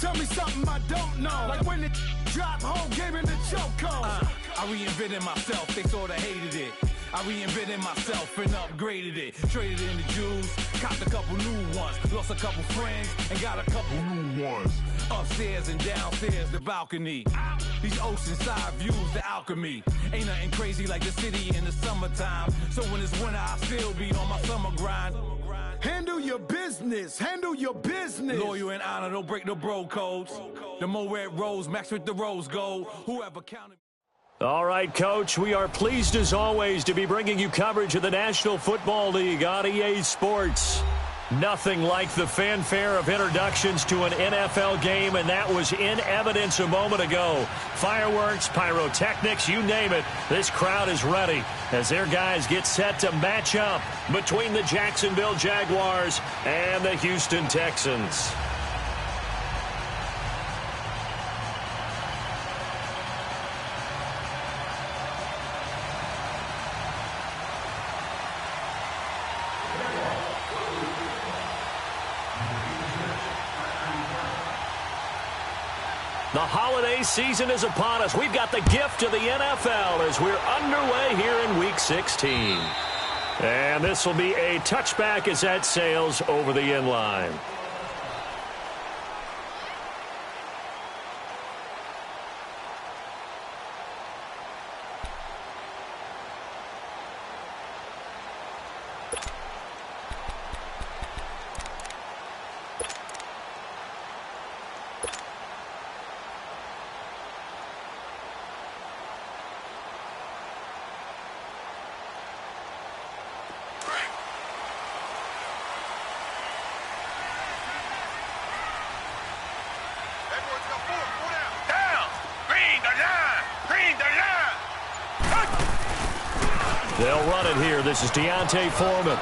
Tell me something I don't know. Like when it drop, whole game in the chokehold. I reinvented myself, they sorta hated it. I reinvented myself and upgraded it. Traded in the Jews, copped a couple new ones. Lost a couple friends and got a couple new ones. Upstairs and downstairs, the balcony. These oceanside views, the alchemy. Ain't nothing crazy like the city in the summertime. So when it's winter, I still be on my summer grind. Handle your business, handle your business. Loyal and honor, don't break no bro codes. The more red rose, max with the rose gold. Whoever counted. All right, Coach, we are pleased as always to be bringing you coverage of the National Football League on EA Sports. Nothing like the fanfare of introductions to an NFL game, and that was in evidence a moment ago. Fireworks, pyrotechnics, you name it. This crowd is ready as their guys get set to match up between the Jacksonville Jaguars and the Houston Texans. The holiday season is upon us. We've got the gift of the NFL as we're underway here in Week 16. And this will be a touchback as that sails over the end line. They'll run it here. This is Deontay Foreman.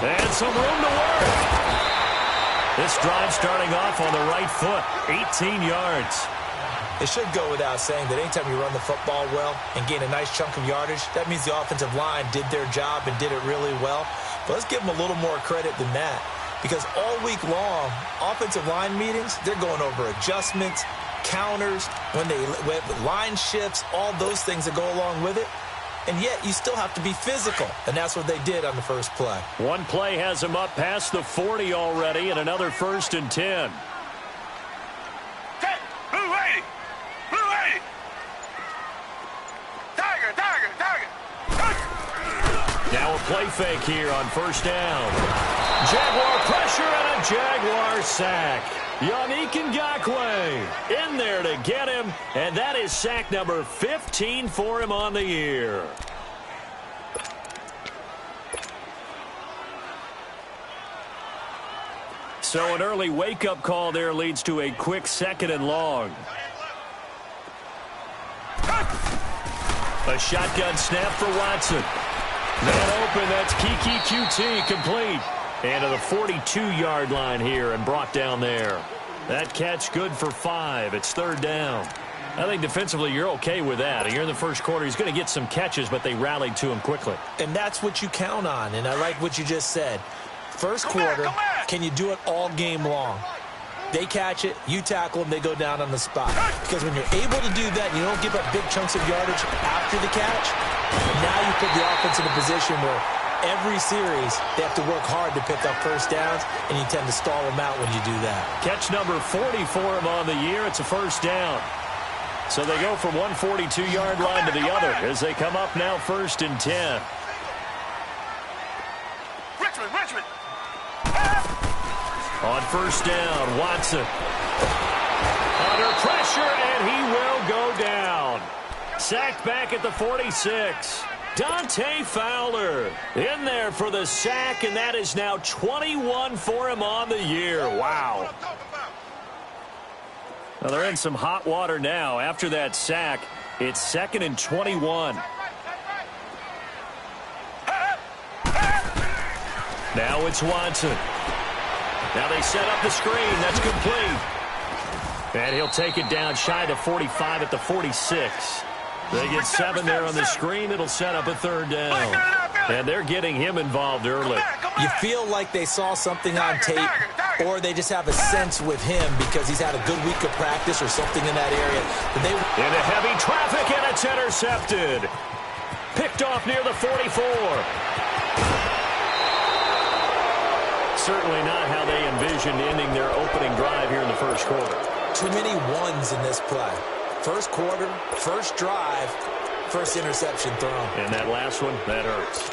And some room to work. This drive starting off on the right foot. 18 yards. It should go without saying that anytime you run the football well and gain a nice chunk of yardage, that means the offensive line did their job and did it really well. But let's give them a little more credit than that. Because all week long, offensive line meetings, they're going over adjustments, counters, when line shifts, all those things that go along with it. And yet you still have to be physical, and that's what they did on the first play. One play has them up past the 40 already, and another 1st and 10. Blue 80! Blue 80! Tiger! Now a play fake here on 1st down. Jaguar pressure and a Jaguar sack. Yannick Ngakoue in there to get him, and that is sack number 15 for him on the year. So an early wake-up call there leads to a quick 2nd and long. A shotgun snap for Watson. Man open, that's Kiki QT complete. And to the 42-yard line here and brought down there. That catch good for 5. It's 3rd down. I think defensively you're okay with that. You're in the first quarter. He's going to get some catches, but they rallied to him quickly. And that's what you count on, and I like what you just said. First quarter, can you do it all game long? They catch it, you tackle them, they go down on the spot. Because when you're able to do that and you don't give up big chunks of yardage after the catch, now you put the offense in a position where every series, they have to work hard to pick up 1st downs, and you tend to stall them out when you do that. Catch number 40 for him on the year. It's a 1st down. So they go from one 42-yard line to the other as they come up now 1st and 10. Richmond! On 1st down, Watson. Under pressure, and he will go down. Sacked back at the 46. Dante Fowler in there for the sack, and that is now 21 for him on the year. Wow. Well, they're in some hot water now. After that sack, it's 2nd and 21. Now it's Watson. Now they set up the screen. That's complete. And he'll take it down shy of 45 at the 46. They get 7 there on the screen. It'll set up a 3rd down. And they're getting him involved early. You feel like they saw something on tape or they just have a sense with him because he's had a good week of practice or something in that area. But into heavy traffic, and it's intercepted. Picked off near the 44. Certainly not how they envisioned ending their opening drive here in the first quarter. Too many ones in this play. First quarter, first drive, first interception thrown. And that last one, that hurts.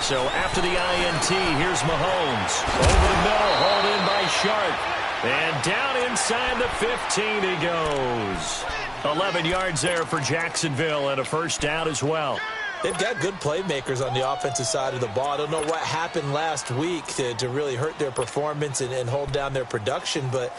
So after the INT, here's Mahomes. Over the middle, hauled in by Sharp. And down inside the 15 he goes. 11 yards there for Jacksonville and a first down as well. They've got good playmakers on the offensive side of the ball. I don't know what happened last week to really hurt their performance and hold down their production, but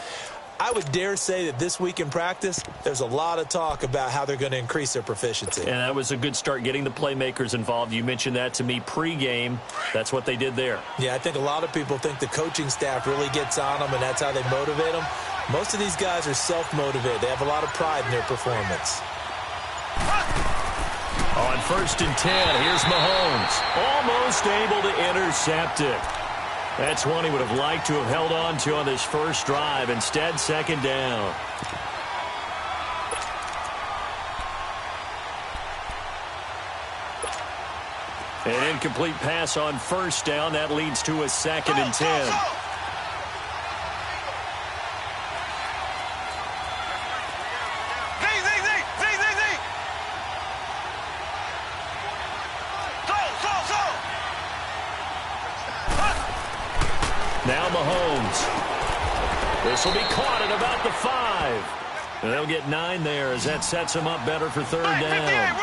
I would dare say that this week in practice, there's a lot of talk about how they're going to increase their proficiency. And that was a good start, getting the playmakers involved. You mentioned that to me pregame. That's what they did there. Yeah, I think a lot of people think the coaching staff really gets on them, and that's how they motivate them. Most of these guys are self-motivated. They have a lot of pride in their performance. On 1st and 10, here's Mahomes. Almost able to intercept it. That's one he would have liked to have held on to on this first drive. Instead, second down. An incomplete pass on first down. That leads to a 2nd and 10. Now Mahomes. This will be caught at about the 5. And they'll get 9 there as that sets them up better for third down.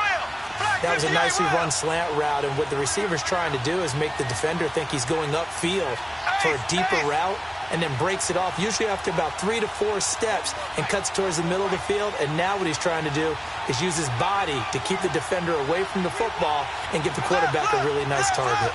That was a nicely run slant route, and what the receiver's trying to do is make the defender think he's going upfield for a deeper route and then breaks it off, usually after about 3 to 4 steps, and cuts towards the middle of the field. And now what he's trying to do is use his body to keep the defender away from the football and get the quarterback a really nice target.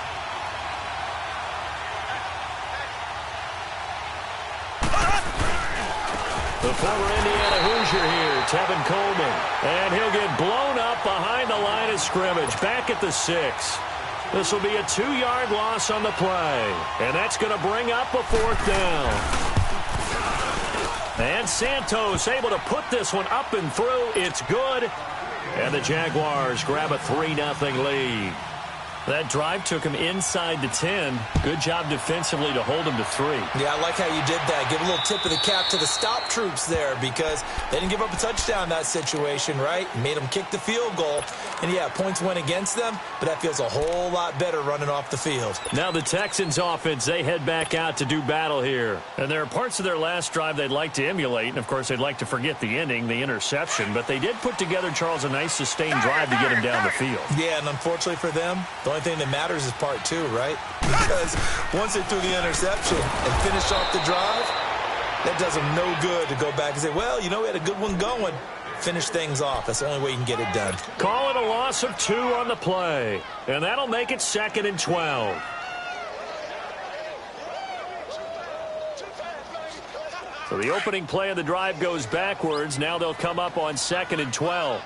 The former Indiana Hoosier here, Tevin Coleman. And he'll get blown up behind the line of scrimmage, back at the 6. This will be a 2-yard loss on the play. And that's going to bring up a 4th down. And Santos able to put this one up and through. It's good. And the Jaguars grab a 3-0 lead. That drive took him inside the 10. Good job defensively to hold him to 3. Yeah, I like how you did that. Give a little tip of the cap to the stop troops there, because they didn't give up a touchdown in that situation, right? Made them kick the field goal. And, yeah, points went against them, but that feels a whole lot better running off the field. Now the Texans offense, they head back out to do battle here. And there are parts of their last drive they'd like to emulate. And, of course, they'd like to forget the ending, the interception. But they did put together, Charles, a nice sustained drive to get him down the field. Yeah, and unfortunately for them, the only thing that matters is part 2, right? Because once they threw the interception and finished off the drive, that does them no good to go back and say, well, you know, we had a good one going. Finish things off. That's the only way you can get it done. Call it a loss of 2 on the play. And that'll make it 2nd and 12. So the opening play of the drive goes backwards. Now they'll come up on 2nd and 12.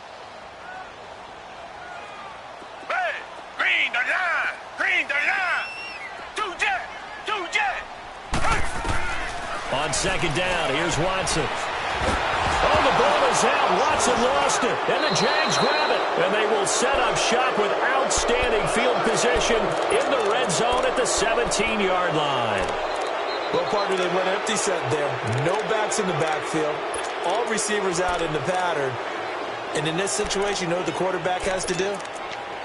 On 2nd down, here's Watson. Oh, the ball is out. Watson lost it. And the Jags grab it. And they will set up shop with outstanding field position in the red zone at the 17-yard line. Well, partner, they went empty set there. No backs in the backfield. All receivers out in the pattern. And in this situation, you know what the quarterback has to do?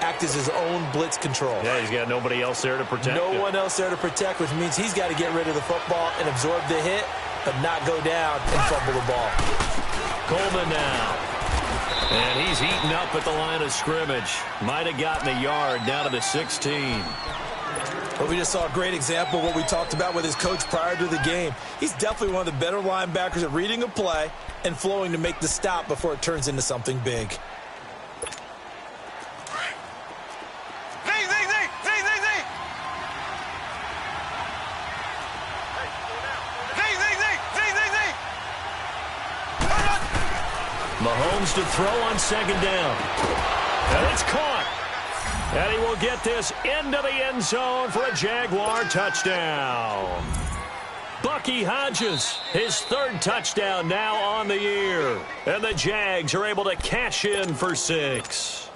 Act as his own blitz control. Yeah, he's got nobody else there to protect. No one else there to protect, which means he's got to get rid of the football and absorb the hit, but not go down and fumble the ball. Coleman now. And he's eaten up at the line of scrimmage. Might have gotten a yard down to the 16. Well, we just saw a great example of what we talked about with his coach prior to the game. He's definitely one of the better linebackers at reading a play and flowing to make the stop before it turns into something big. Mahomes to throw on second down. And it's caught. And he will get this into the end zone for a Jaguar touchdown. Bucky Hodges, his third touchdown now on the year. And the Jags are able to cash in for 6.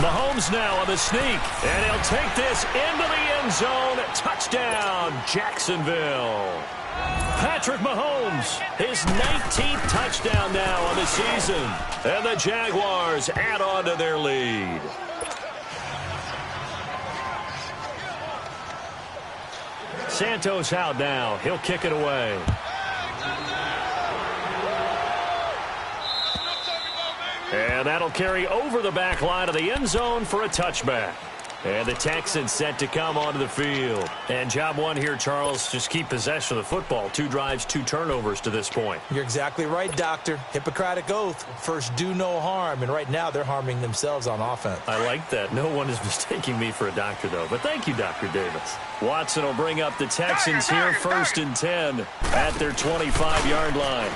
Mahomes now on the sneak, and he'll take this into the end zone. Touchdown, Jacksonville. Patrick Mahomes, his 19th touchdown now on the season. And the Jaguars add on to their lead. Santos out now. He'll kick it away. And that'll carry over the back line of the end zone for a touchback. And the Texans set to come onto the field. And job one here, Charles, just keep possession of the football. 2 drives, 2 turnovers to this point. You're exactly right, Doctor. Hippocratic oath. First, do no harm. And right now, they're harming themselves on offense. I like that. No one is mistaking me for a doctor, though. But thank you, Dr. Davis. Watson will bring up the Texans here, 1st and 10 at their 25-yard line.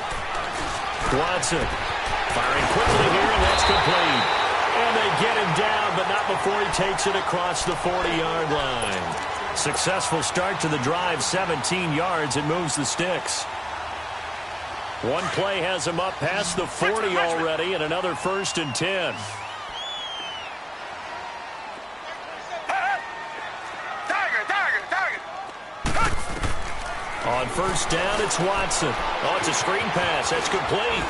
Watson firing quickly here, and that's complete. And they get him down, but not before he takes it across the 40-yard line. Successful start to the drive, 17 yards, and moves the sticks. One play has him up past the 40 already, and another 1st and 10. On 1st down, it's Watson. Oh, it's a screen pass. That's complete.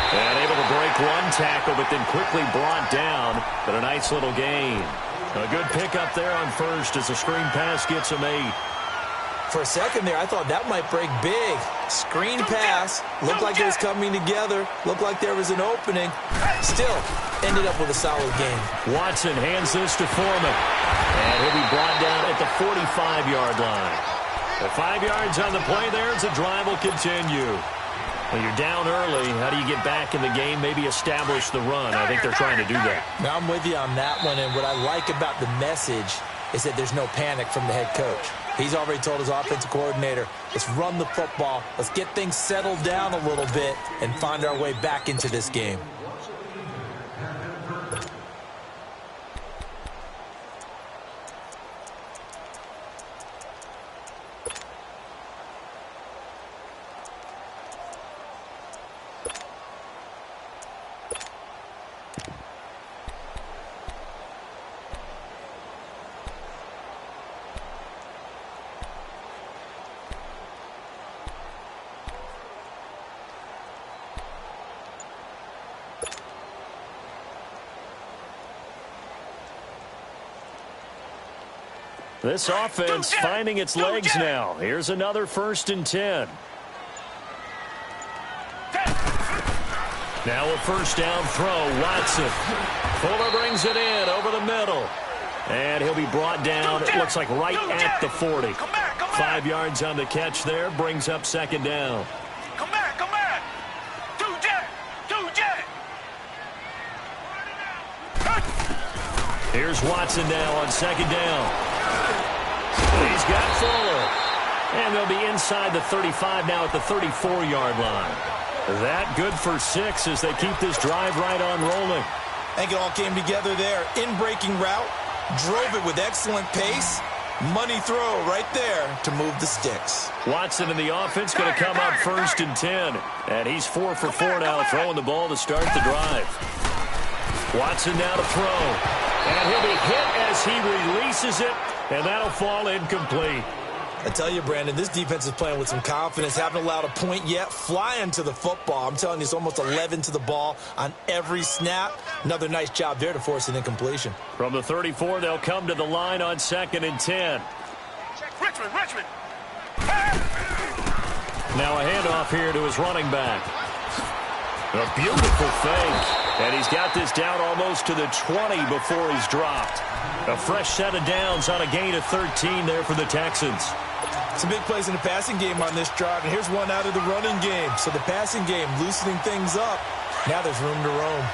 And able to break one tackle, but then quickly brought down. But a nice little gain. A good pickup there on 1st as the screen pass gets him 8. For a second there, I thought that might break big. Screen pass. Looked like it was coming together. Looked like there was an opening. Still, ended up with a solid game. Watson hands this to Foreman. And he'll be brought down at the 45-yard line. The 5 yards on the play there as the drive will continue. Well, you're down early. How do you get back in the game? Maybe establish the run. I think they're trying to do that. Now, I'm with you on that one, and what I like about the message is that there's no panic from the head coach. He's already told his offensive coordinator, let's run the football, let's get things settled down a little bit and find our way back into this game. This offense finding its legs now. Here's another 1st and 10. Now a 1st down throw, Watson. Fuller brings it in over the middle. And he'll be brought down, it looks like right at the 40. 5 yards on the catch there, brings up 2nd down. Come back, come back. 2 jet. Here's Watson now on 2nd down. He's got Fuller. And they'll be inside the 35 now at the 34-yard line. That good for 6 as they keep this drive right on rolling. I think it all came together there. In-breaking route, drove it with excellent pace. Money throw right there to move the sticks. Watson in the offense going to come up 1st and 10. And he's 4 for 4 now throwing the ball to start the drive. Watson now to throw. And he'll be hit as he releases it. And that'll fall incomplete. I tell you, Brandon, this defense is playing with some confidence. Haven't allowed a point yet. Flying to the football. I'm telling you, it's almost 11 to the ball on every snap. Another nice job there to force an incompletion. From the 34, they'll come to the line on 2nd and 10. Richmond. Now a handoff here to his running back. A beautiful fake. And he's got this down almost to the 20 before he's dropped. A fresh set of downs on a gain of 13 there for the Texans. Some big plays in the passing game on this drive, and here's one out of the running game. So the passing game loosening things up. Now there's room to roam.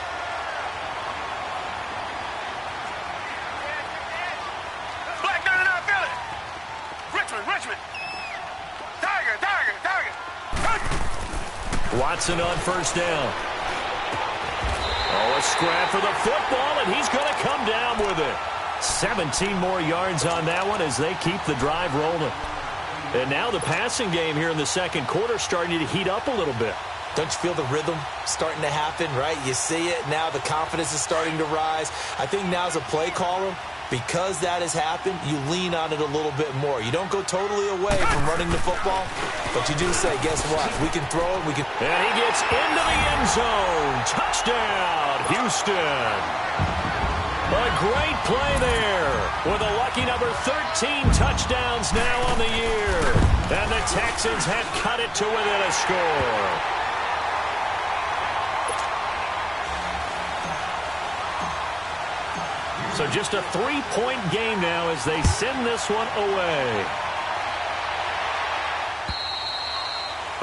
Black 99 Philly. Richmond. Tiger. Watson on first down. Oh, a scrap for the football, and he's going to come down with it. 17 more yards on that one as they keep the drive rolling. And now the passing game here in the second quarter starting to heat up a little bit. Don't you feel the rhythm starting to happen, right? You see it. Now the confidence is starting to rise. I think now's a play caller. Because that has happened, you lean on it a little bit more. You don't go totally away from running the football, but you do say, guess what? We can throw it. And he gets into the end zone. Touchdown, Houston. A great play there with a lucky number 13 touchdowns now on the year. And the Texans have cut it to within a score. So just a 3-point game now as they send this one away.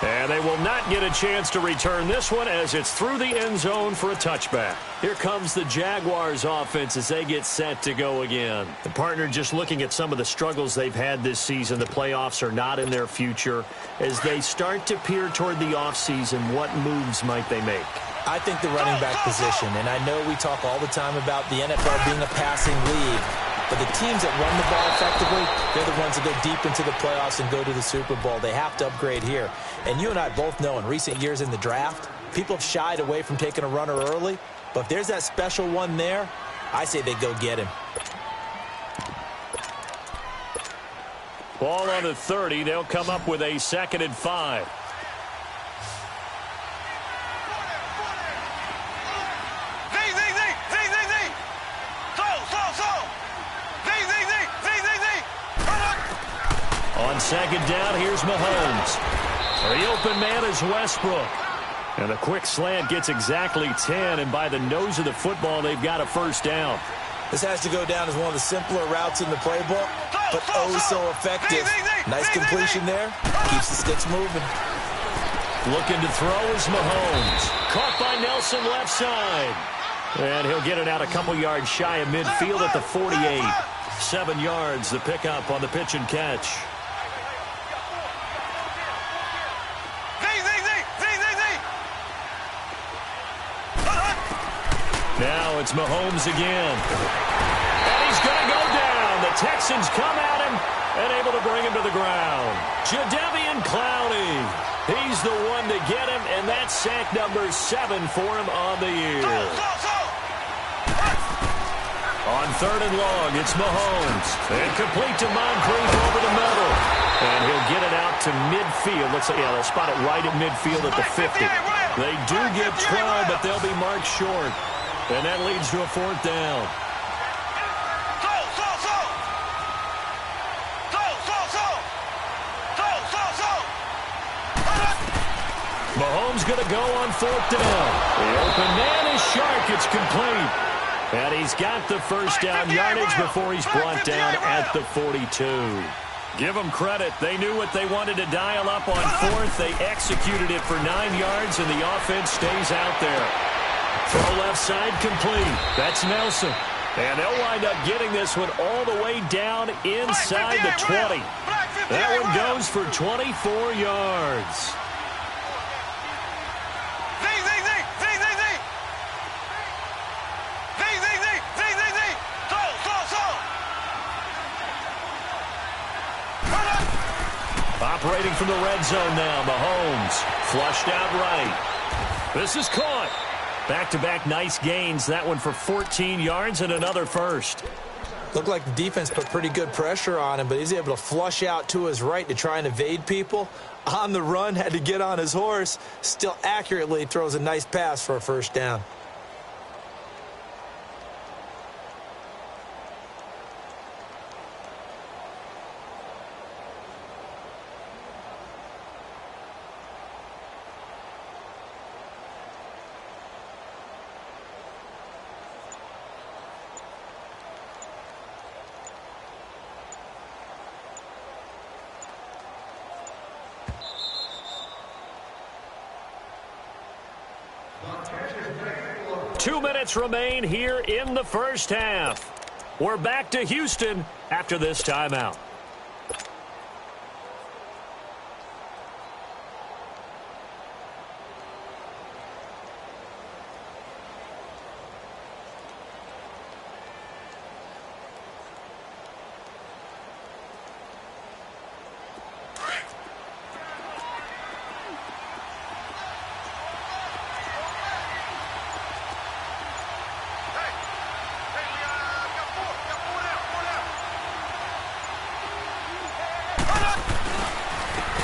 And they will not get a chance to return this one as it's through the end zone for a touchback. Here comes the Jaguars offense as they get set to go again. The partner just looking at some of the struggles they've had this season. The playoffs are not in their future. As they start to peer toward the offseason, what moves might they make? I think the running back position, and I know we talk all the time about the NFL being a passing league, but the teams that run the ball effectively, they're the ones that go deep into the playoffs and go to the Super Bowl. They have to upgrade here. And you and I both know in recent years in the draft, people have shied away from taking a runner early, but if there's that special one there, I say they go get him. Ball on the 30. They'll come up with a 2nd and 5. On 2nd down, here's Mahomes. The open man is Westbrook. And the quick slant gets exactly 10, and by the nose of the football, they've got a first down. This has to go down as one of the simpler routes in the playbook, but oh so effective. Nice completion there. Keeps the sticks moving. Looking to throw is Mahomes. Caught by Nelson left side. And he'll get it out a couple yards shy of midfield at the 48. 7 yards, the pickup on the pitch and catch. Now it's Mahomes again. And he's going to go down. The Texans come at him and able to bring him to the ground. Jadeveon Clowney. He's the one to get him, and that's sack number 7 for him on the year. On 3rd and long, it's Mahomes. And complete to Moncrief over the middle. And he'll get it out to midfield. Looks like, yeah, they'll spot it right at midfield at the 50. They do get 12, but they'll be marked short. And that leads to a 4th down. Mahomes going to go on 4th down. The open man is Shark. It's complete. And he's got the first down yardage before he's brought down at the 42. Give them credit. They knew what they wanted to dial up on 4th. They executed it for 9 yards, and the offense stays out there. Throw left side complete. That's Nelson. And they'll wind up getting this one all the way down inside the 20. That one goes for 24 yards. Operating from the red zone now, Mahomes. Flushed out right. This is caught. Back-to-back nice gains. That one for 14 yards and another first. Looked like the defense put pretty good pressure on him, but he's able to flush out to his right to try and evade people. On the run, had to get on his horse. Still accurately throws a nice pass for a first down. 2 minutes remain here in the first half. We're back to Houston after this timeout.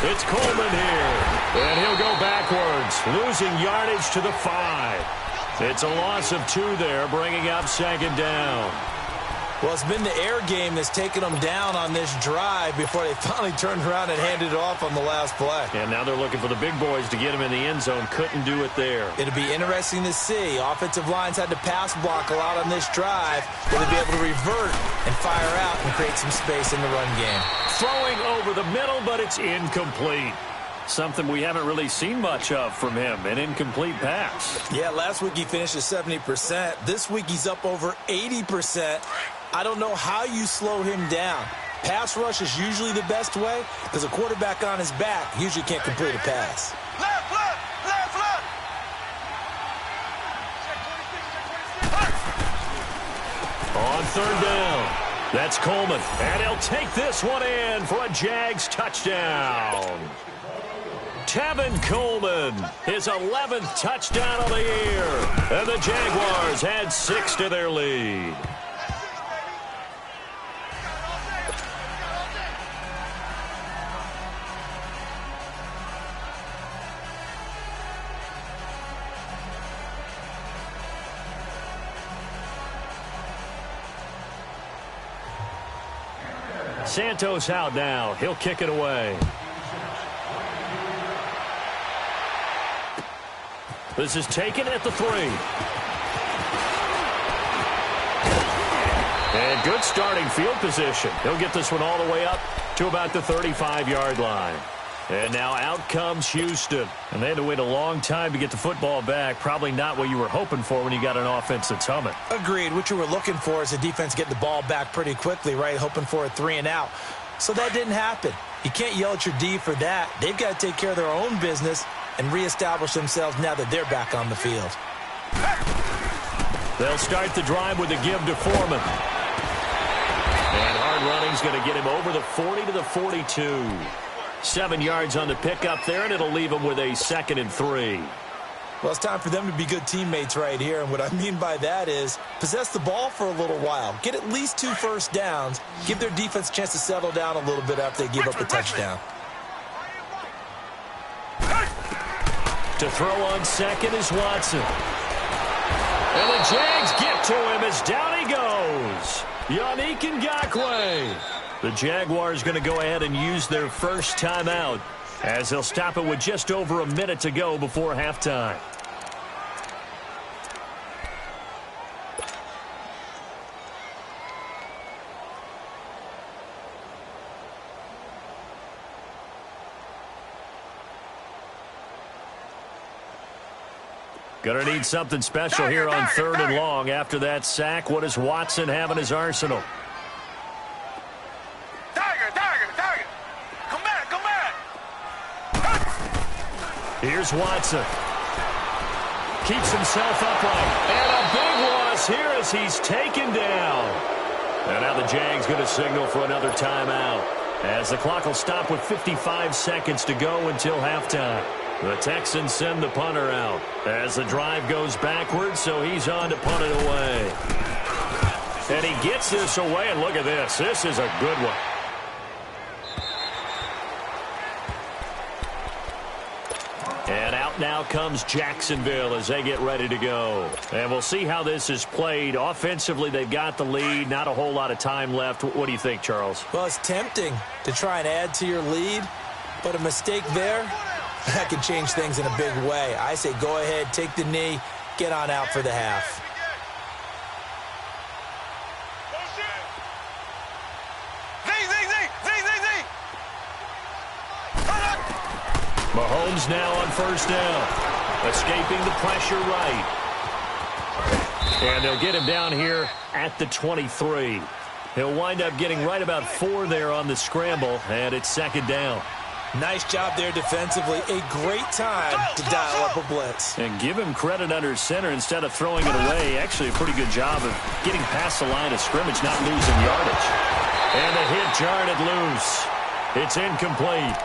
It's Coleman here, and he'll go backwards, losing yardage to the 5. It's a loss of 2 there, bringing up second down. Well, it's been the air game that's taken them down on this drive before they finally turned around and handed it off on the last play. And now they're looking for the big boys to get him in the end zone. Couldn't do it there. It'll be interesting to see. Offensive lines had to pass block a lot on this drive. Will they be able to revert and fire out and create some space in the run game? Throwing over the middle, but it's incomplete. Something we haven't really seen much of from him, an incomplete pass. Yeah, last week he finished at 70%. This week he's up over 80%. I don't know how you slow him down. Pass rush is usually the best way because a quarterback on his back usually can't complete a pass. Left, left, left, left. On third down, that's Coleman. And he'll take this one in for a Jags touchdown. Tevin Coleman, his 11th touchdown of the year. And the Jaguars add 6 to their lead. Santos out now. He'll kick it away. This is taken at the 3. And good starting field position. He'll get this one all the way up to about the 35-yard line. And now out comes Houston. And they had to wait a long time to get the football back. Probably not what you were hoping for when you got an offense that's humming. Agreed. What you were looking for is the defense getting the ball back pretty quickly, right? Hoping for a 3 and out. So that didn't happen. You can't yell at your D for that. They've got to take care of their own business and reestablish themselves now that they're back on the field. They'll start the drive with a give to Foreman. And hard running's going to get him over the 40 to the 42. 7 yards on the pickup there, and it'll leave him with a 2nd and 3. Well, it's time for them to be good teammates right here, and what I mean by that is possess the ball for a little while, get at least 2 first downs, give their defense a chance to settle down a little bit after they give up a touchdown. To throw on second is Watson. And the Jags get to him as down he goes. Yannick Ngakoue. The Jaguars going to go ahead and use their first timeout as they'll stop it with just over a minute to go before halftime. Going to need something special here on 3rd and long. After that sack, what does Watson have in his arsenal? Tiger. Come back. Here's Watson. Keeps himself upright. And a big loss here as he's taken down. And now the Jags going to signal for another timeout as the clock will stop with 55 seconds to go until halftime. The Texans send the punter out as the drive goes backwards, so he's on to punt it away. And he gets this away, and look at this. This is a good one. And out now comes Jacksonville as they get ready to go. And we'll see how this is played. Offensively, they've got the lead. Not a whole lot of time left. What do you think, Charles? Well, it's tempting to try and add to your lead, but a mistake there, that can change things in a big way. I say go ahead, take the knee, get on out for the half. Mahomes now on first down. Escaping the pressure right. And they'll get him down here at the 23. He'll wind up getting right about 4 there on the scramble, and it's second down. Nice job there defensively. A great time to dial up a blitz. And give him credit under center instead of throwing it away. Actually, a pretty good job of getting past the line of scrimmage, not losing yardage. And the hit jarred it loose. It's incomplete.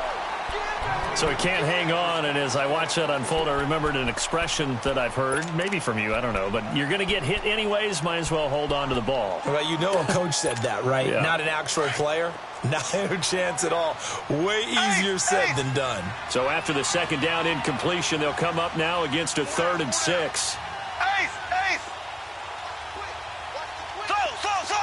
So he can't hang on, and as I watch that unfold, I remembered an expression that I've heard, maybe from you, I don't know, but you're going to get hit anyways, might as well hold on to the ball. Well, you know a coach said that, right? Yeah. Not an actual player. Not a chance at all. Way easier said than done. So after the second down incompletion, they'll come up now against a 3rd and 6. Ace! So! Z! So!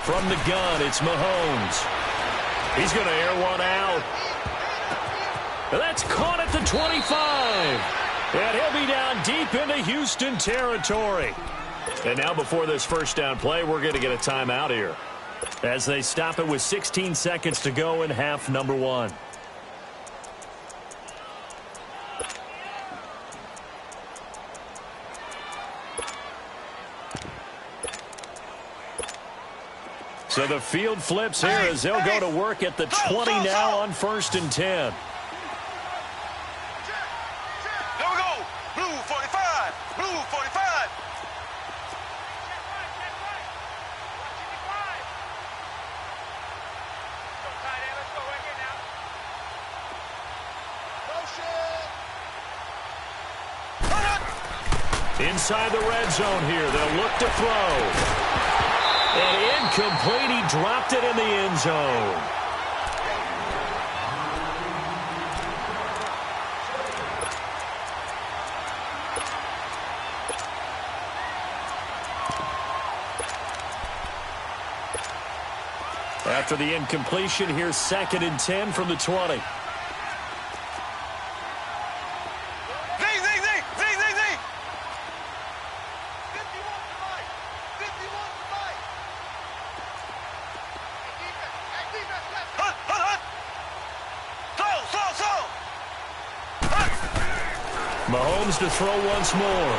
From the gun, it's Mahomes. He's going to air one out. That's caught at the 25. And he'll be down deep into Houston territory. And now before this first down play, we're going to get a timeout here, as they stop it with 16 seconds to go in half number 1. So the field flips here as they'll go to work at the 20 now on 1st and 10. Here we go. Blue 45. Blue 45. Inside the red zone here, they'll look to throw. And incomplete, he dropped it in the end zone. After the incompletion, here's 2nd and 10 from the 20. Mahomes to throw once more.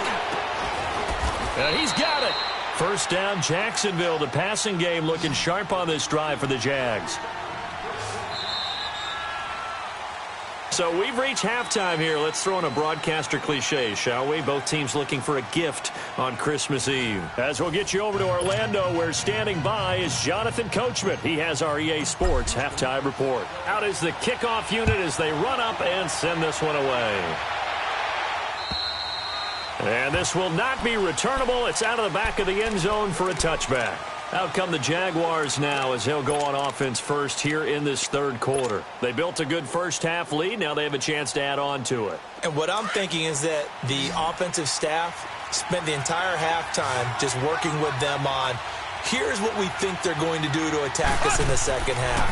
And he's got it. First down, Jacksonville. The passing game looking sharp on this drive for the Jags. So we've reached halftime here. Let's throw in a broadcaster cliche, shall we? Both teams looking for a gift on Christmas Eve. As we'll get you over to Orlando, where standing by is Jonathan Coachman. He has our EA Sports halftime report. Out is the kickoff unit as they run up and send this one away. And this will not be returnable. It's out of the back of the end zone for a touchback. Out come the Jaguars now as they'll go on offense first here in this 3rd quarter. They built a good first half lead. Now they have a chance to add on to it. And what I'm thinking is that the offensive staff spent the entire halftime just working with them on, here's what we think they're going to do to attack us in the second half.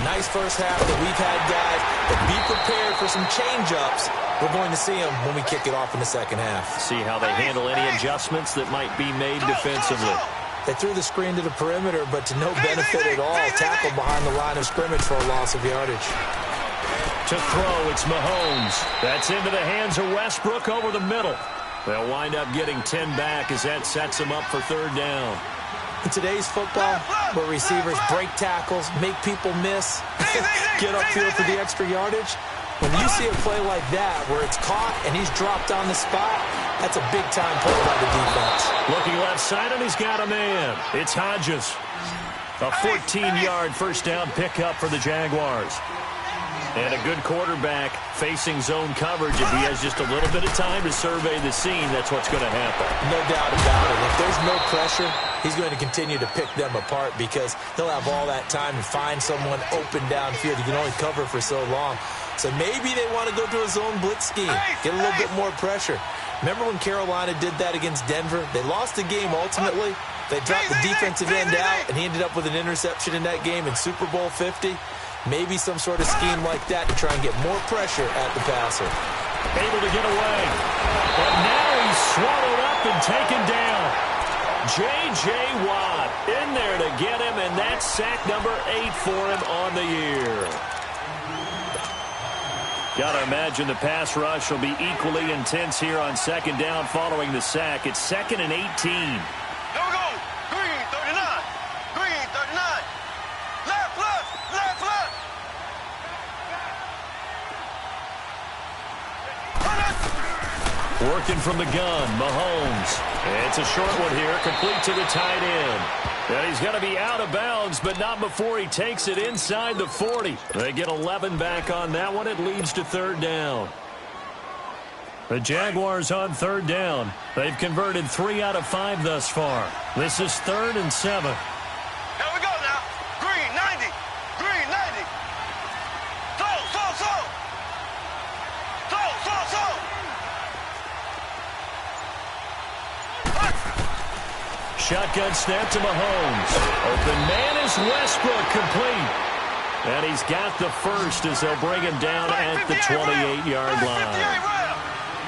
Nice first half that we've had, guys, but be prepared for some change-ups. We're going to see them when we kick it off in the second half. See how they handle any adjustments that might be made defensively. They threw the screen to the perimeter, but to no benefit at all. Tackled behind the line of scrimmage for a loss of yardage. To throw, it's Mahomes. That's into the hands of Westbrook over the middle. They'll wind up getting 10 back as that sets them up for 3rd down. In today's football, where receivers break tackles, make people miss, get upfield for the extra yardage, when you see a play like that where it's caught and he's dropped on the spot, that's a big-time play by the defense. Looking left side, and he's got a man. It's Hodges. A 14-yard first down pickup for the Jaguars. And a good quarterback facing zone coverage. If he has just a little bit of time to survey the scene, that's what's going to happen. No doubt about it. If there's no pressure, he's going to continue to pick them apart because he'll have all that time to find someone open downfield. He can only cover for so long. So maybe they want to go to a zone blitz scheme, get a little bit more pressure. Remember when Carolina did that against Denver? They lost the game ultimately. They dropped the defensive end out, and he ended up with an interception in that game in Super Bowl 50. Maybe some sort of scheme like that to try and get more pressure at the passer. Able to get away. But now he's swallowed up and taken down. J.J. Watt in there to get him, and that's sack number 8 for him on the year. Got to imagine the pass rush will be equally intense here on second down following the sack. It's 2nd and 18. Here we go. Green, 39. Green, 39. Left, left, left, left. Working from the gun, Mahomes. It's a short one here, complete to the tight end. And he's going to be out of bounds, but not before he takes it inside the 40. They get 11 back on that one. It leads to third down. The Jaguars on third down. They've converted 3 out of 5 thus far. This is 3rd and 7. Here we go now. Green, 90. Green, 90. So. Shotgun snap to Mahomes. Open man is Westbrook, complete. And he's got the first as they'll bring him down at the 28-yard line.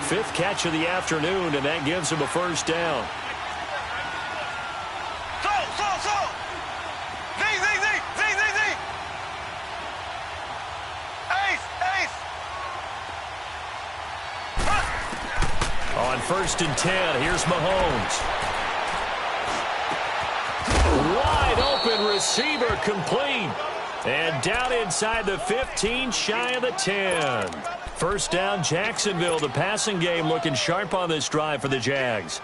5th catch of the afternoon, and that gives him a first down. So. Z. Ace. On 1st and 10, here's Mahomes. Wide open receiver, complete. And down inside the 15, shy of the 10. First down, Jacksonville. The passing game looking sharp on this drive for the Jags.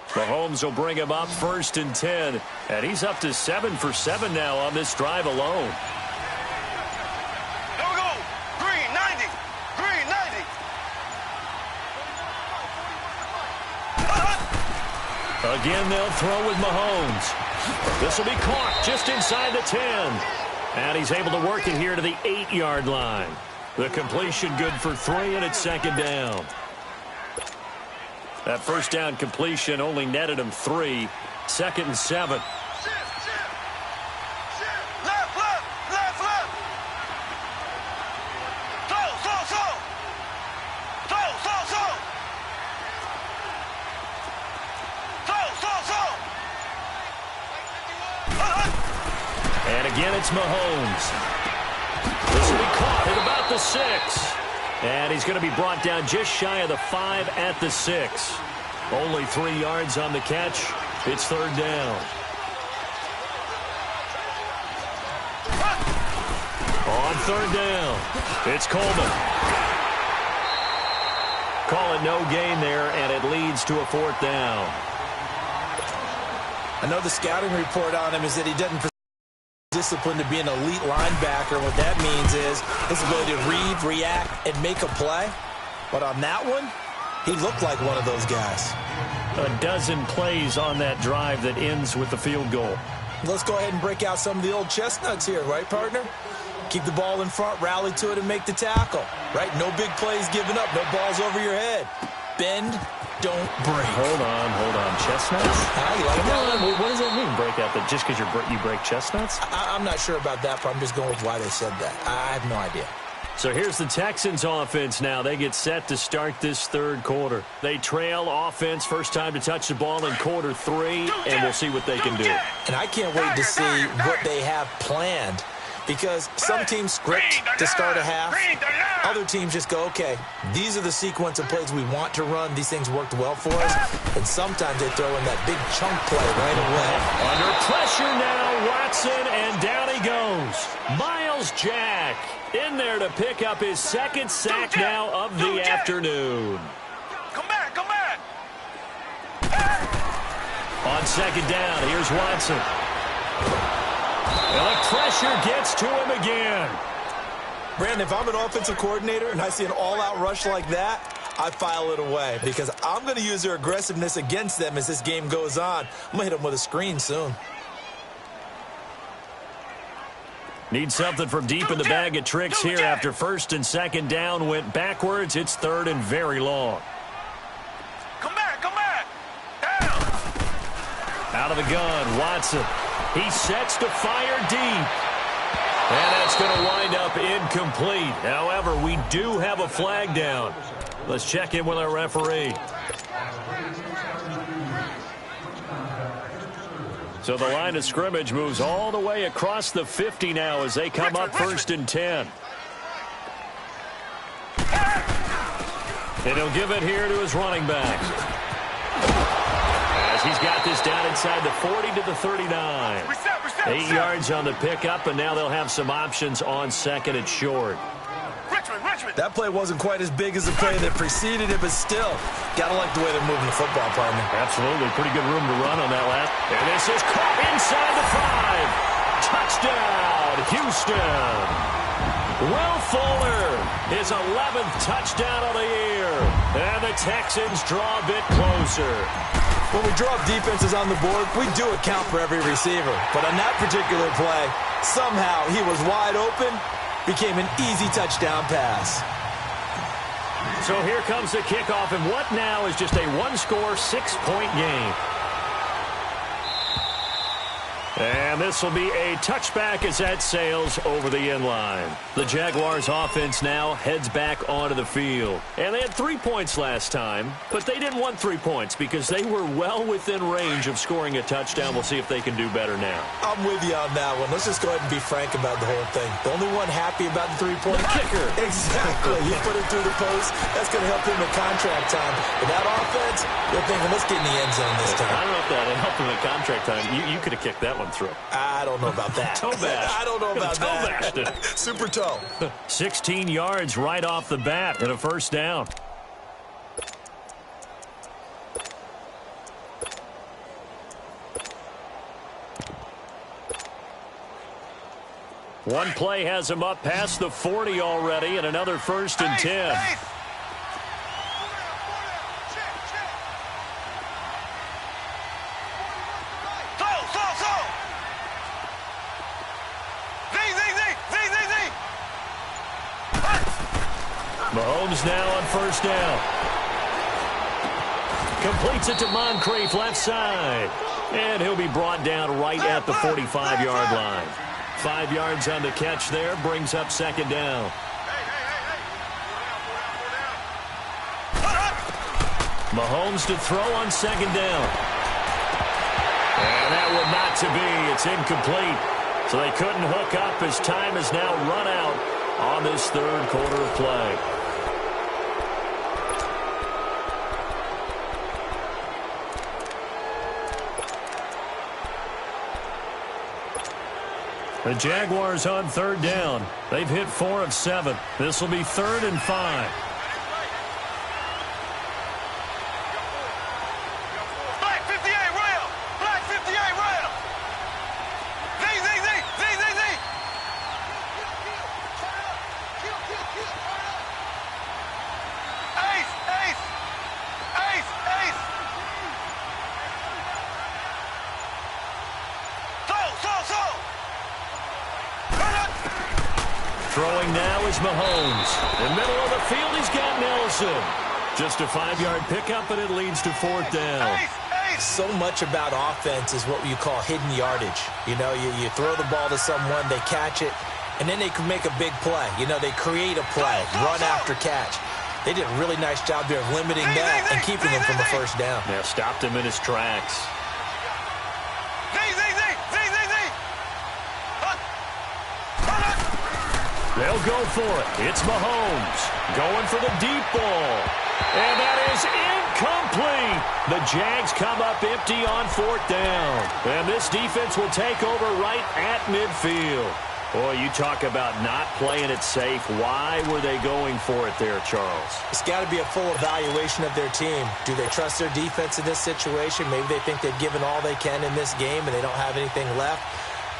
Mahomes will bring him up 1st and 10. And he's up to 7 for 7 now on this drive alone. Here we go. Green, 90. Green, 90. Again, they'll throw with Mahomes. This will be caught just inside the 10. And he's able to work it here to the 8-yard line. The completion good for 3, and it's 2nd down. That first down completion only netted him 3. 2nd and 7. Left. So. And again, it's Mahomes. This will be caught at about the 6. And he's going to be brought down just shy of the 5 at the 6. Only 3 yards on the catch. It's 3rd down. On 3rd down, it's Coleman. Call it no gain there, and it leads to a 4th down. I know the scouting report on him is that he doesn't discipline to be an elite linebacker. What that means is his ability to read, react, and make a play. But on that one, he looked like one of those guys. A dozen plays on that drive that ends with the field goal. Let's go ahead and break out some of the old chestnuts here, right, partner? Keep the ball in front, rally to it, and make the tackle. Right? No big plays given up, no balls over your head. Bend, don't break. Hold on. Chestnuts? You like that? What does that mean, break out? That just because you break chestnuts? I'm not sure about that, but I'm just going with why they said that. I have no idea. So here's the Texans offense now. They get set to start this 3rd quarter. They trail offense, first time to touch the ball in quarter 3, and we'll see what they can do. And I can't wait to see what they have planned, because some teams script to start a half. Other teams just go, okay, these are the sequence of plays we want to run. These things worked well for us. And sometimes they throw in that big chunk play right away. Under pressure now, Watson, and down he goes. Miles Jack in there to pick up his 2nd sack now of the afternoon. Come back. On 2nd down, here's Watson. And the pressure gets to him again. Brandon, if I'm an offensive coordinator and I see an all-out rush like that, I file it away, because I'm going to use their aggressiveness against them as this game goes on. I'm going to hit them with a screen soon. Need something from deep in the bag of tricks here after 1st and 2nd down went backwards. It's 3rd and very long. Come back. Down. Out of the gun, Watson. He sets to fire deep. And that's going to wind up incomplete. However, we do have a flag down. Let's check in with our referee. So the line of scrimmage moves all the way across the 50 now as they come up 1st and 10. And he'll give it here to his running back. As he's got this down inside the 40 to the 39. 8 yards on the pickup, and now they'll have some options on 2nd and short. That play wasn't quite as big as the play that preceded it, but still, got to like the way they're moving the football, partner. Absolutely. Pretty good room to run on that last. And this is caught inside the 5. Touchdown, Houston. Will Fuller, his 11th touchdown of the year. And the Texans draw a bit closer. When we draw up defenses on the board, we do account for every receiver. But on that particular play, somehow he was wide open, became an easy touchdown pass. So here comes the kickoff, and what now is just a one-score, 6-point game. And this will be a touchback as that sails over the end line. The Jaguars offense now heads back onto the field. And they had 3 points last time, but they didn't want 3 points because they were well within range of scoring a touchdown. We'll see if they can do better now. I'm with you on that one. Let's just go ahead and be frank about the whole thing. The only one happy about the 3-point kicker. Exactly. He put it through the post. That's going to help him in contract time. But that offense, they're thinking, let's get in the end zone this time. I don't know if that helped him in contract time. You could have kicked that one through. I don't know about that. Toe bash. I don't know about that. Toe Super toe. 16 yards right off the bat and a 1st down. One play has him up past the 40 already, and another 1st and 10. Mahomes now on 1st down. Completes it to Moncrief left side. And he'll be brought down right at the 45-yard line. 5 yards on the catch there, brings up 2nd down. Mahomes to throw on 2nd down. And that one not to be. It's incomplete. So they couldn't hook up as time is now run out on this 3rd quarter of play. The Jaguars on 3rd down. They've hit 4 of 7. This will be 3rd and 5. Black 58 rail. Black 58 rail. Z. Ace. So. Throwing now is Mahomes. In the middle of the field, he's got Nelson. Just a 5-yard pickup, and it leads to 4th down. So much about offense is what you call hidden yardage. You know, you throw the ball to someone, they catch it, and then they can make a big play. You know, they create a play, run after catch. They did a really nice job there of limiting that and keeping him from a 1st down. Yeah, stopped him in his tracks. They'll go for it. It's Mahomes going for the deep ball. And that is incomplete. The Jags come up empty on 4th down. And this defense will take over right at midfield. Boy, you talk about not playing it safe. Why were they going for it there, Charles? It's got to be a full evaluation of their team. Do they trust their defense in this situation? Maybe they think they've given all they can in this game and they don't have anything left.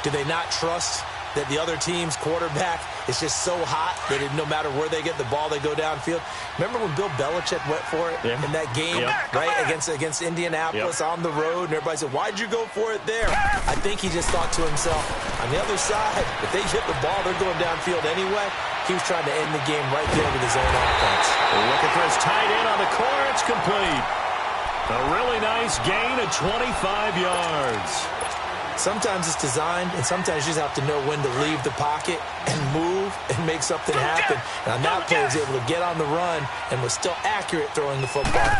Do they not trust that the other team's quarterback is just so hot that no matter where they get the ball, they go downfield? Remember when Bill Belichick went for it in that game, right, against Indianapolis on the road, and everybody said, why'd you go for it there? I think he just thought to himself, on the other side, if they hit the ball, they're going downfield anyway. He was trying to end the game right there with his own offense. Looking for his tight end on the corner. It's complete. A really nice gain of 25 yards. Sometimes it's designed, and sometimes you just have to know when to leave the pocket and move and make something happen. And on that play, he was able to get on the run and was still accurate throwing the football.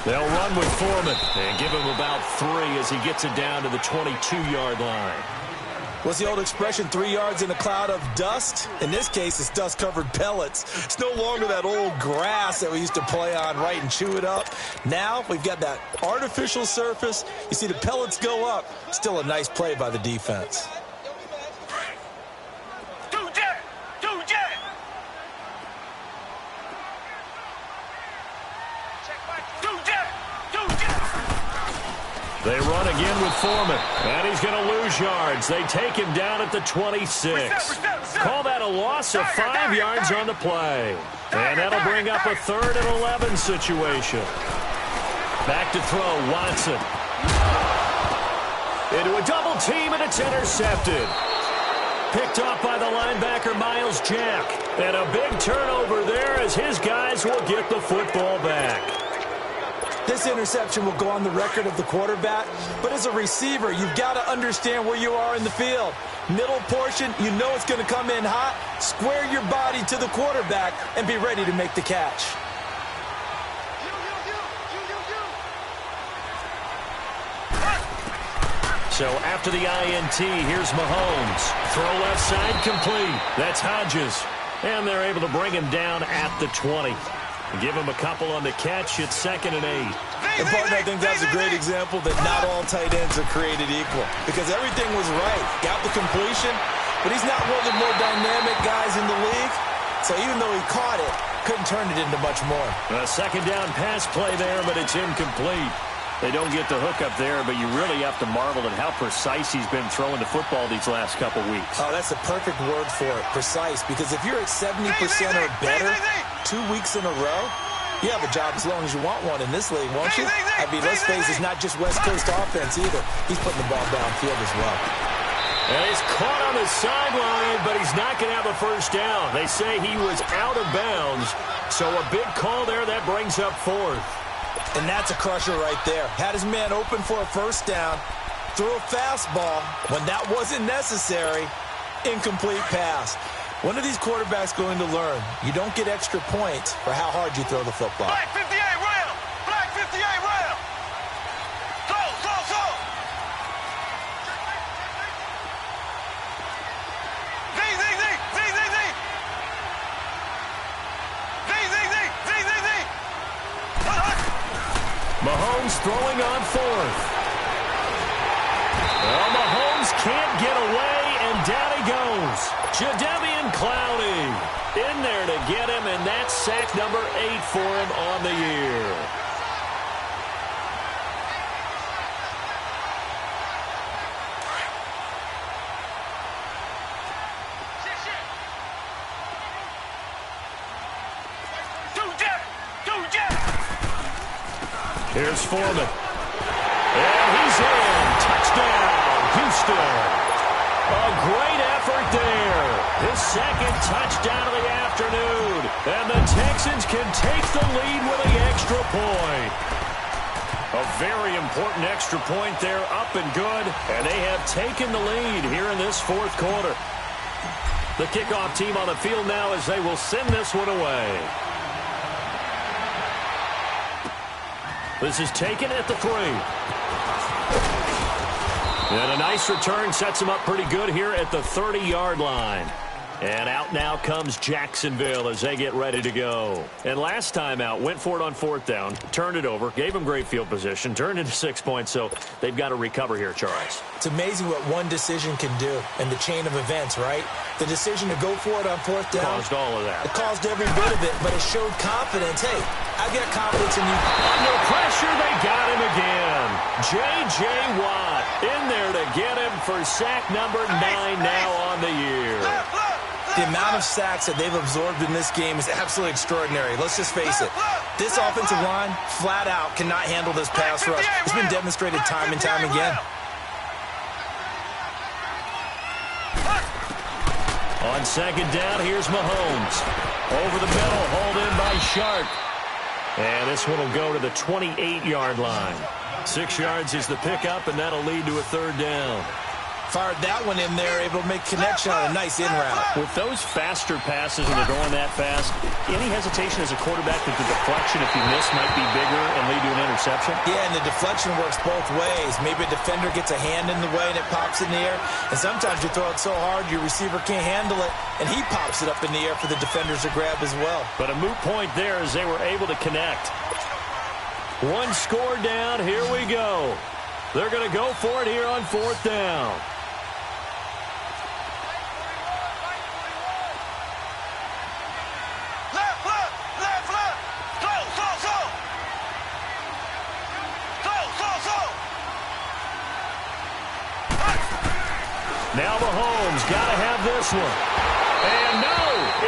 They'll run with Foreman and give him about 3 as he gets it down to the 22-yard line. What's the old expression, 3 yards in a cloud of dust? In this case, it's dust-covered pellets. It's no longer that old grass that we used to play on, right, and chew it up. Now we've got that artificial surface. You see the pellets go up. Still a nice play by the defense. They run again with Foreman, and he's going to lose yards. They take him down at the 26. Call that a loss of 5 yards on the play. And that'll bring up a 3rd and 11 situation. Back to throw, Watson. Into a double team, and it's intercepted. Picked off by the linebacker, Miles Jack. And a big turnover there as his guys will get the football back. This interception will go on the record of the quarterback, but as a receiver, you've got to understand where you are in the field. Middle portion, you know it's going to come in hot. Square your body to the quarterback and be ready to make the catch. So after the INT, here's Mahomes. Throw left side complete. That's Hodges. And they're able to bring him down at the 20. Give him a couple on the catch. It's 2nd and 8. And partner, I think that's a great example that not all tight ends are created equal, because everything was right. Got the completion, but he's not one of the more dynamic guys in the league. So even though he caught it, couldn't turn it into much more. A 2nd down pass play there, but it's incomplete. They don't get the hook up there, but you really have to marvel at how precise he's been throwing the football these last couple weeks. Oh, that's a perfect word for it, precise, because if you're at 70% or better 2 weeks in a row, you have a job as long as you want one in this league, won't you? I mean, let's face it, it's not just West Coast offense either. He's putting the ball downfield as well. And he's caught on the sideline, but he's not going to have a first down. They say he was out of bounds, so a big call there that brings up 4th. And that's a crusher right there. Had his man open for a first down, threw a fastball when that wasn't necessary, incomplete pass. When are these quarterbacks going to learn? You don't get extra points for how hard you throw the football. Black 58 round! Black 58 round! Go, go, go! Z, Z, Z, Z, Z, Z! Z, Z, Z, Z, Z, Z! Mahomes throwing on 4th. Well, Mahomes can't get away, and down he goes. Jadeveon Clowney in there to get him, and that's sack number 8 for him on the year. Here's Foreman. And he's in. Touchdown, Houston. A great effort there. His 2nd touchdown of the afternoon. And the Texans can take the lead with an extra point. A very important extra point there, up and good. And they have taken the lead here in this 4th quarter. The kickoff team on the field now as they will send this one away. This is taken at the 3. And a nice return sets him up pretty good here at the 30-yard line. And out now comes Jacksonville as they get ready to go. And last time out, went for it on 4th down, turned it over, gave him great field position, turned into 6 points, so they've got to recover here, Charles. It's amazing what one decision can do in the chain of events, right? The decision to go for it on 4th down. Caused all of that. It caused every bit of it, but it showed confidence. Hey, I've got confidence in you. Under pressure, they got him again. J.J. Watt in there to get him for sack number 9 now on the year. The amount of sacks that they've absorbed in this game is absolutely extraordinary. Let's just face it. This offensive line, flat out, cannot handle this pass rush. It's been demonstrated time and time again. On 2nd down, here's Mahomes. Over the middle, hauled in by Sharp. And this one will go to the 28-yard line. 6 yards is the pickup, and that'll lead to a third down. Fired that one in there, able to make connection on a nice in route. With those faster passes and they're going that fast, any hesitation as a quarterback that the deflection, if you miss, might be bigger and lead to an interception? Yeah, and the deflection works both ways. Maybe a defender gets a hand in the way and it pops in the air. And sometimes you throw it so hard your receiver can't handle it, and he pops it up in the air for the defenders to grab as well. But a moot point there as they were able to connect. One score down, here we go. They're going to go for it here on 4th down. Now Mahomes got to have this one. And no,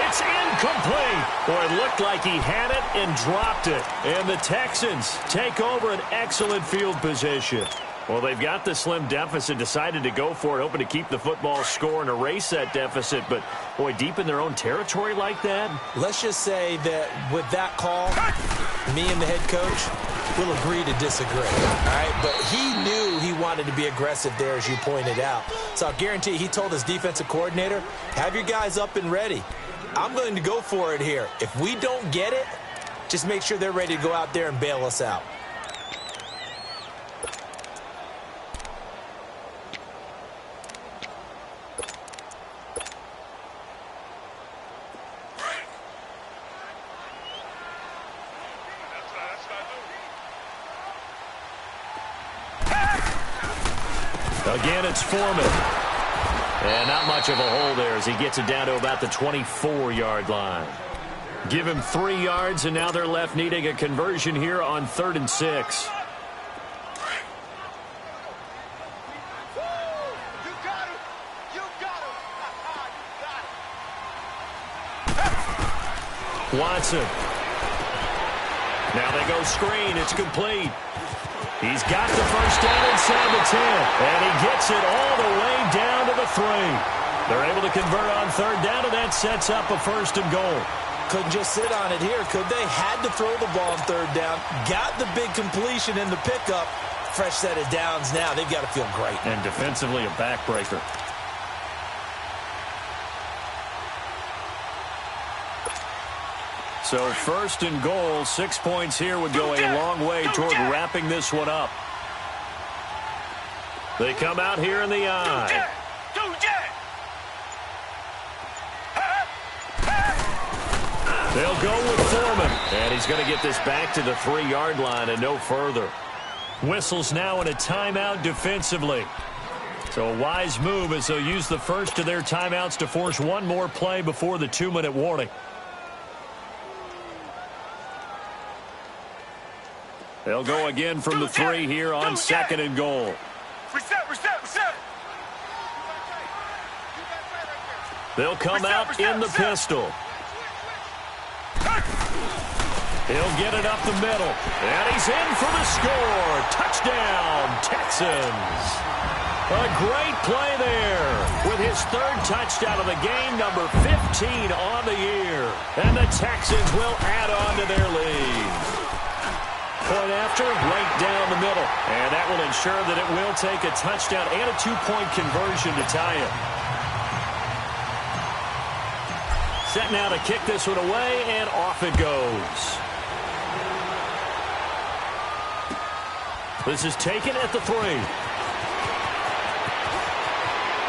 it's incomplete. Boy, it looked like he had it and dropped it. And the Texans take over an excellent field position. Well, they've got the slim deficit, decided to go for it, hoping to keep the football score and erase that deficit. But, boy, deep in their own territory like that? Let's just say that with that call, me and the head coach will agree to disagree. All right? But he knew he wanted to be aggressive there, as you pointed out. So I'll guarantee he told his defensive coordinator, have your guys up and ready. I'm going to go for it here. If we don't get it, just make sure they're ready to go out there and bail us out. Again, it's Foreman. And not much of a hole there as he gets it down to about the 24-yard line. Give him 3 yards, and now they're left needing a conversion here on 3rd and 6. Watson. Now they go screen. It's complete. He's got the first down inside the 10, and he gets it all the way down to the 3. They're able to convert on 3rd down, and that sets up a 1st and goal. Couldn't just sit on it here, could they? Had to throw the ball on 3rd down. Got the big completion in the pickup. Fresh set of downs now. They've got to feel great. And defensively, a backbreaker. So 1st and goal, 6 points here would go a long way toward wrapping this one up. They come out here in the eye. They'll go with Foreman. And he's going to get this back to the 3-yard line and no further. Whistles now in a timeout defensively. So a wise move as they'll use the first of their timeouts to force one more play before the 2-minute warning. They'll go again from the 3 here on 2nd and goal. Reset. They'll come out in the pistol. He'll get it up the middle. And he's in for the score. Touchdown, Texans. A great play there with his 3rd touchdown of the game, number 15 on the year. And the Texans will add on to their lead. Point after, right down the middle. And that will ensure that it will take a touchdown and a 2-point conversion to tie it. Set now to kick this one away, and off it goes. This is taken at the 3.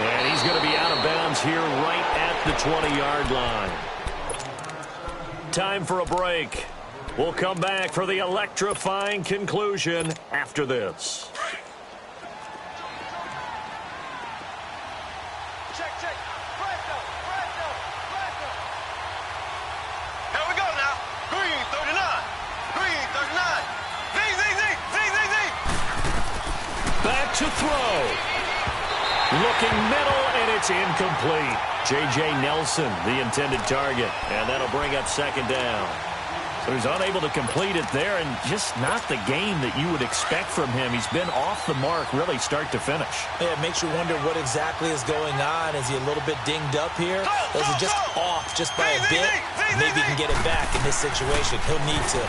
And he's going to be out of bounds here right at the 20-yard line. Time for a break. We'll come back for the electrifying conclusion after this. Check. Here we go now. Green 39. Z. Back to throw. Looking middle, and it's incomplete. J.J. Nelson, the intended target. And that'll bring up 2nd down. So he's unable to complete it there, and just not the game that you would expect from him. He's been off the mark, really, start to finish. Yeah, it makes you wonder what exactly is going on. Is he a little bit dinged up here? Or is he just off just by a bit? Maybe he can get it back in this situation. He'll need to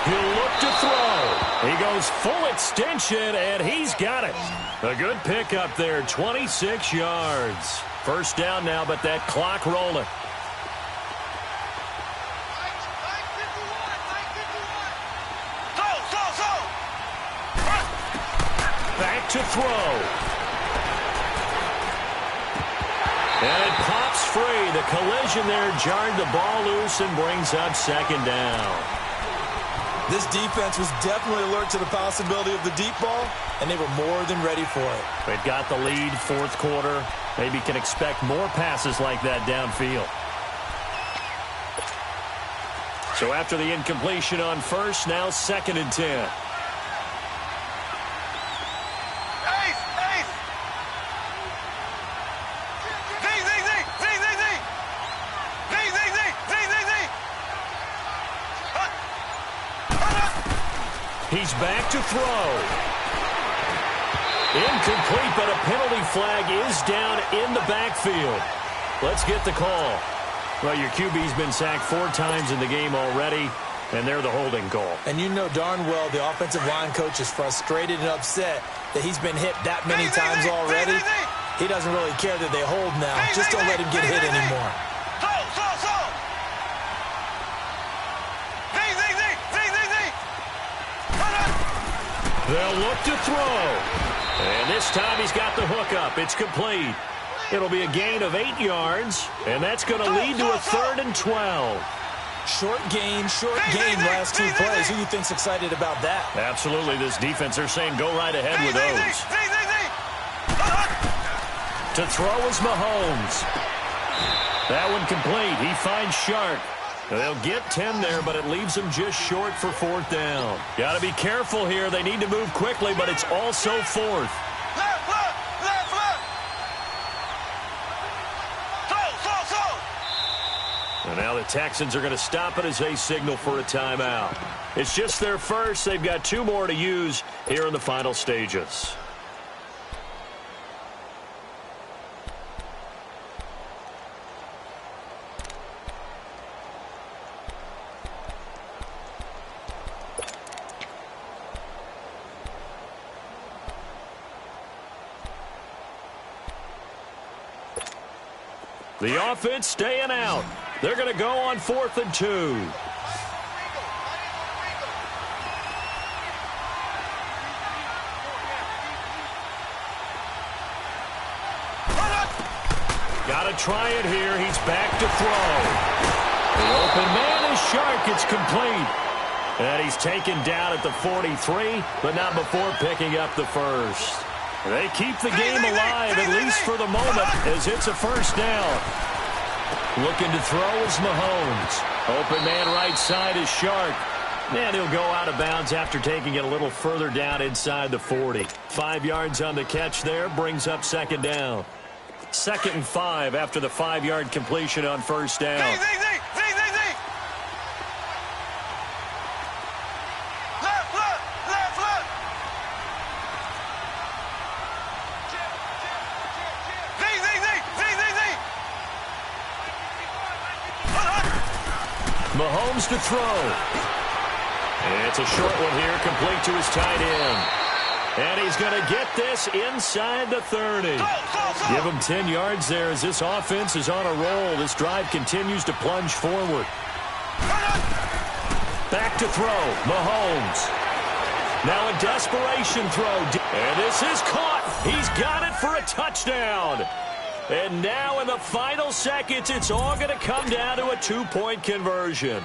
He'll look to throw. He goes full extension, and he's got it. A good pickup there, 26 yards. First down now, but that clock rolling. Back to throw. And it pops free. The collision there jarred the ball loose and brings up second down. This defense was definitely alert to the possibility of the deep ball, and they were more than ready for it. They've got the lead, fourth quarter. Maybe can expect more passes like that downfield. So after the incompletion on first, now 2nd and 10. He's back to throw. Incomplete, but a penalty flag is down in the backfield. Let's get the call. Well, your QB's been sacked 4 times in the game already, and they're the holding call. And you know darn well the offensive line coach is frustrated and upset that he's been hit that many times already. He doesn't really care that they hold now. Just don't let him get hit anymore. They'll look to throw. And this time he's got the hook up. It's complete. It'll be a gain of 8 yards, and that's going to lead to a 3rd and 12. Short gain last 2 plays. Who do you think's excited about that? Absolutely. This defense, they're saying go right ahead with those. To throw is Mahomes. That one complete. He finds Shark. They'll get 10 there, but it leaves them just short for 4th down. Got to be careful here. They need to move quickly, but it's also 4th. And now the Texans are going to stop it as they signal for a timeout. It's just their first. They've got 2 more to use here in the final stages. The offense staying out. They're going to go on 4th and 2. Got to try it here. He's back to throw. The open man is Shark. It's complete. And he's taken down at the 43, but not before picking up the first. They keep the game alive, at least for the moment, as it's a first down. Looking to throw is Mahomes. Open man right side is Shark. And he'll go out of bounds after taking it a little further down inside the 40. 5 yards on the catch there, brings up second down. 2nd and 5 after the 5-yard completion on first down. Mahomes to throw. And it's a short one here, complete to his tight end. And he's going to get this inside the 30. Give him 10 yards there as this offense is on a roll. This drive continues to plunge forward. Back to throw, Mahomes. Now a desperation throw. And this is caught. He's got it for a touchdown. And now in the final seconds, it's all going to come down to a 2-point conversion.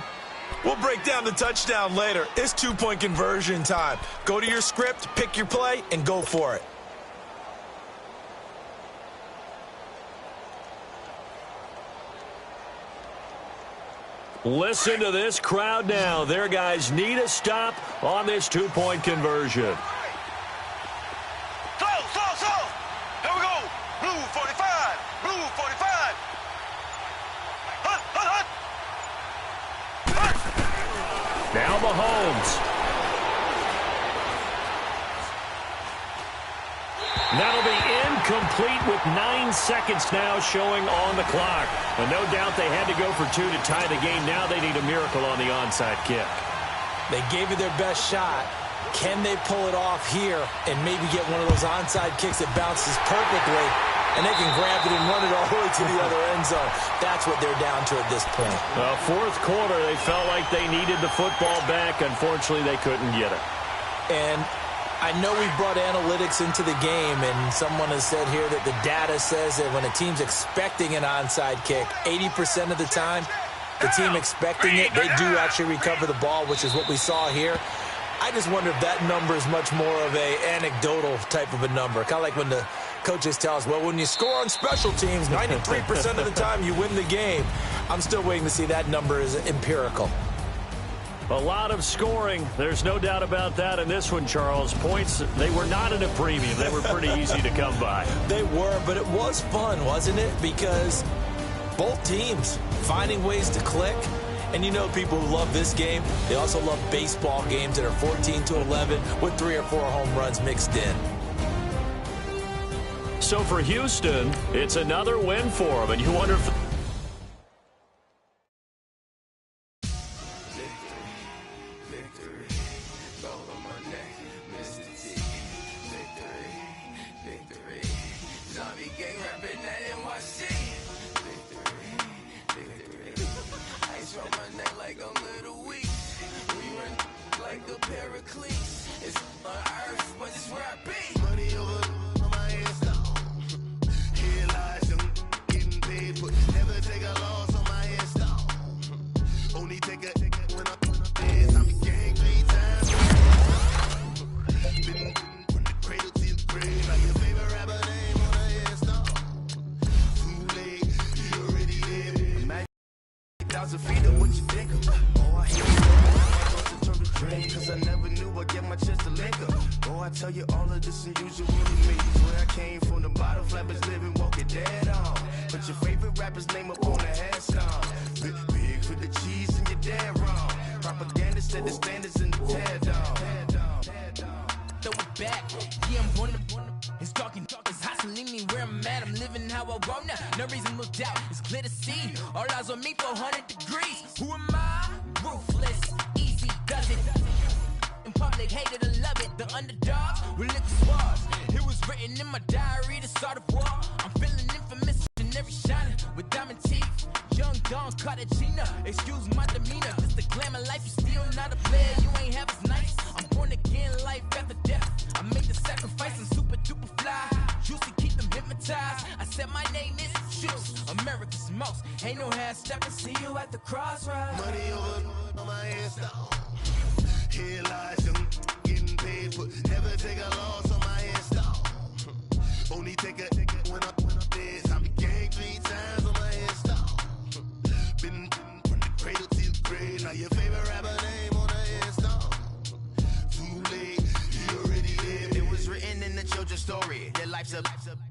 We'll break down the touchdown later. It's 2-point conversion time. Go to your script, pick your play, and go for it. Listen to this crowd now. Their guys need a stop on this 2-point conversion. Here we go. Blue 45. Blue 45. Hut. Now Mahomes. That'll be incomplete with 9 seconds now showing on the clock. And no doubt they had to go for 2 to tie the game. Now they need a miracle on the onside kick. They gave it their best shot. Can they pull it off here and maybe get one of those onside kicks that bounces perfectly, and they can grab it and run it all the way to the other end zone? That's what they're down to at this point. Fourth quarter, they felt like they needed the football back. Unfortunately, they couldn't get it. And I know we brought analytics into the game, and someone has said here that the data says that when a team's expecting an onside kick, 80% of the time, the team expecting it, they do actually recover the ball, which is what we saw here. I just wonder if that number is much more of a anecdotal type of a number. Kind of like when the coaches tell us, well, when you score on special teams, 93% of the time you win the game. I'm still waiting to see that number is empirical. A lot of scoring. There's no doubt about that in this one, Charles. Points, they were not at a premium. They were pretty easy to come by. They were, but it was fun, wasn't it? Because both teams finding ways to click. And you know people who love this game, they also love baseball games that are 14-11 with 3 or 4 home runs mixed in. So for Houston, it's another win for them. And you wonder if...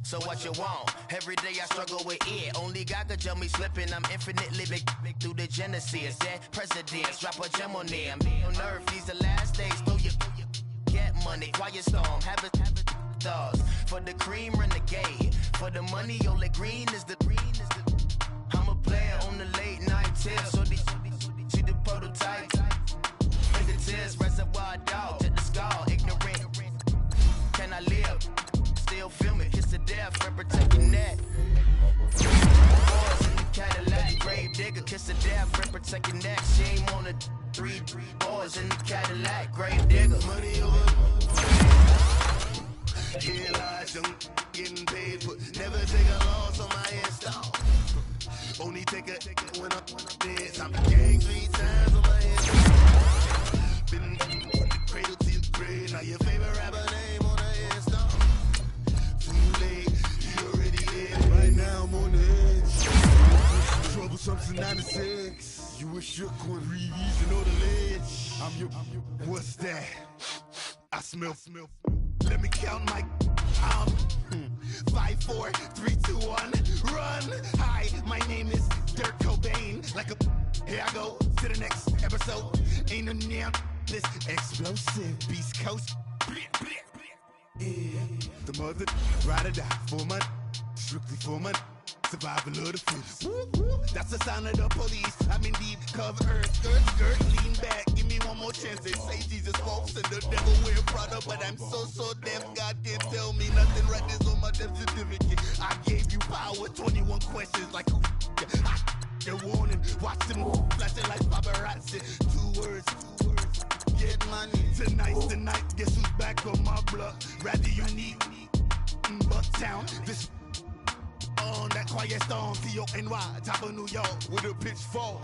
So what you want? Every day I struggle with it. Only God could tell me slipping. I'm infinitely big through the Genesis. Dead presidents, drop a gem on them. On earth, these the last days. Throw your get money, quiet storm. Have it stars. For the cream, renegade. For the money, only green is the I'm a player on the late night tips. So see the prototype. Fingertips, reservoir dog. To the skull, ignorant. Can I live? Still film it, kiss to death, friend protect your neck. Boys in the Cadillac, grave digger, kiss to death, friend protect your neck. Shame on the 3 boys in the Cadillac, grave digger. Money over. Here lies young, getting paid, but never take a loss on my install. Only take a when I'm dead. I'm gang 3 times on my install. Been from the cradle to the grave. Now your favorite rapper name on the install. Right now I'm on the edge. Trouble something 96. You wish you could read and know the ledge. I'm your. What's that? I smell. Let me count my. 5, 4, 3, 2, 1. Run. Hi, my name is Dirk Cobain. Like a. Here I go to the next episode. Ain't no damn this explosive Beast Coast. Yeah. The mother ride or die for my strictly for my survival of the fittest. That's the sound of the police. I'm in deep cover earth, skirt, lean back. Give me one more chance. They say Jesus walks and the devil wear Prada, but I'm so deaf. God can't tell me nothing. Right there's on my death certificate. I gave you power. 21 questions like who? They're warning. Watch them flashing like paparazzi. Two words. Get money. Tonight's the night. Guess who's back on my block? Rather unique. Bucktown. This on that quiet storm. T-O-N-Y. Top of New York with a pitchfork.